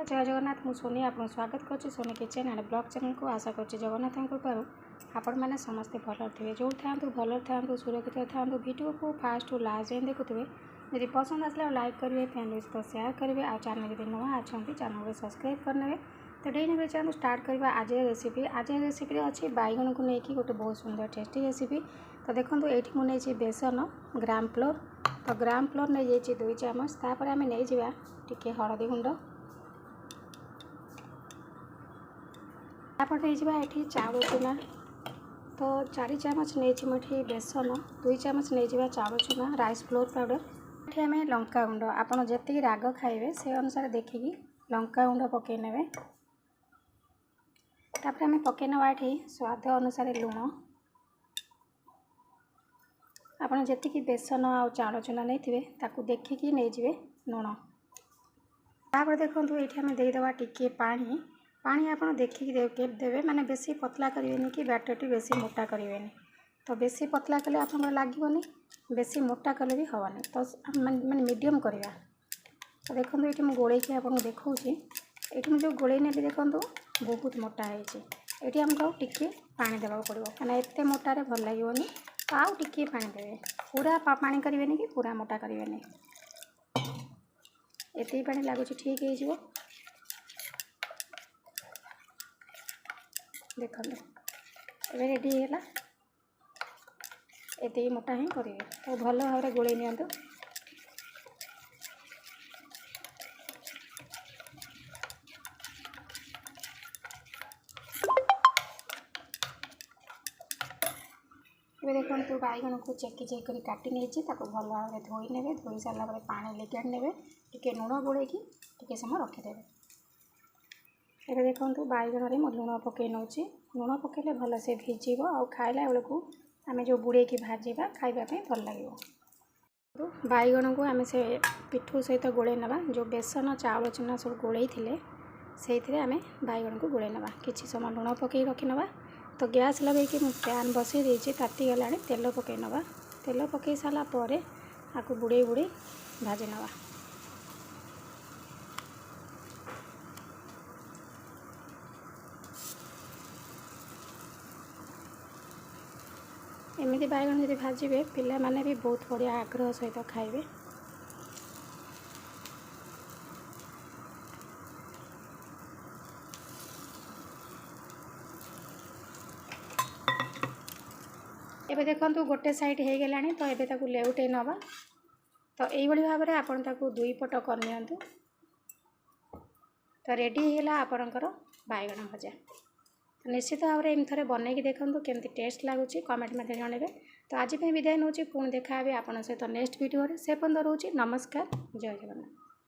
नमस्कार जय जगन्नाथ मु सोनी आपको स्वागत करुच्ची Soni kitchen and blog channel को आशा करुच्ची जगन्नाथ कृपारू आपण मैंने समस्ते भल थे जो था भल था सुरक्षित था वीडियो को फास्ट टू लास्ट जाए देखुए यदि पसंद आसला लाइक करेंगे फैमिली सहित सेयार करेंगे आ चैनल यदि नुआ अच्छा चैनल को सब्सक्राइब करने तो डेली चैनल स्टार्ट करवा आज रेसिपी अच्छी बैगन को लेकिन गोटे बहुत सुंदर टेस्टी रेसिपी। तो देखो ये मुझे बेसन ग्राम फ्लोर तो ग्राम फ्लोर नहीं जाइए 2 चामच तापर आम नहीं जावा टिके हलदी गुंड तापर नहीं जावा ये चाउल चूना तो 4 चामच नहीं मुझे बेसन 2 चामच नहीं जावा चाउल चूना राइस फ्लोर पाउडर ये आम लंका गुंड आपड़ जी राग खाइबे से अनुसार देखिकी लंका गुंड पकई ने तापर आम पकई नवा ये स्वाद अनुसार लुण आपड़ जी बेसन आ चाउल चूना नहीं ताकू देखिकी नहीं जाए लुण तापर देखो ये आम देदेवा टिके पानी पानी आप देखिए देवे माने बेसी पतला करेंगे कि बैटरटी बेसी मोटा करेंगे तो बेसी पतला कले आप लगे बेसी मोटा कले भी हेनी तो माने मीडियम करवा। तो देखो ये मुझे गोले आपको देखा ये मुझे गोले ने देखो बहुत मोटा है आमको टिके पानी देवाक पड़ो कहना एत मोटार भल लगे तो आउ टिके पानी देवे पूरा पानी करेंगे कि पूरा मोटा करेंगे एत पानी लगुच ठीक हो देखो ये रेडी है एत मोटा ही करेंगे तो भल भाव में गोले नि देखो तो बैगन को चेकी चेक कर काटी नहीं भल भाव में धोई ने धोई सारा पानी लेके ने टे लुण गोले टे समय रखीदे। ये देखो बैगन में मुझे लुण पकई नौ लुण पकड़े भल से भिज आ खाइला बेलू आम जो बुड़े की भाजवा खावाई भल लगे। तो बैगन को आम से पिठू सहित गोले नवा जो बेसन चाउल चूना सब गोले से आम बैगन को गोले नवा किसी समय लुण पकई रखी नवा। तो गैस लगे कि पैन बसई देती ताती गला तेल पकई नवा तेल पकई सारा पर आपको बुड़े बुड़े भाजी नवा। एमती बैगन यदि भाजबे पिला माने भी बहुत बढ़िया आग्रह सहित खाइबे। एबे देखो गोटे साइड हो गला तो ये ताकू लेउटे नवा तो यही भाव में आपन ताकू 2 पट करनी तो रेडी होगा आपणकर बैगन भजा। तो निश्चित भाव में थे बनई देखो केमती टेस्ट लगुच कमेंट में जनइबे। तो आज विदाय नौ पुणी देखा आपन सहित नेक्स्ट वीडियो से पर्यंत रोचे नमस्कार जय जगन्नाथ।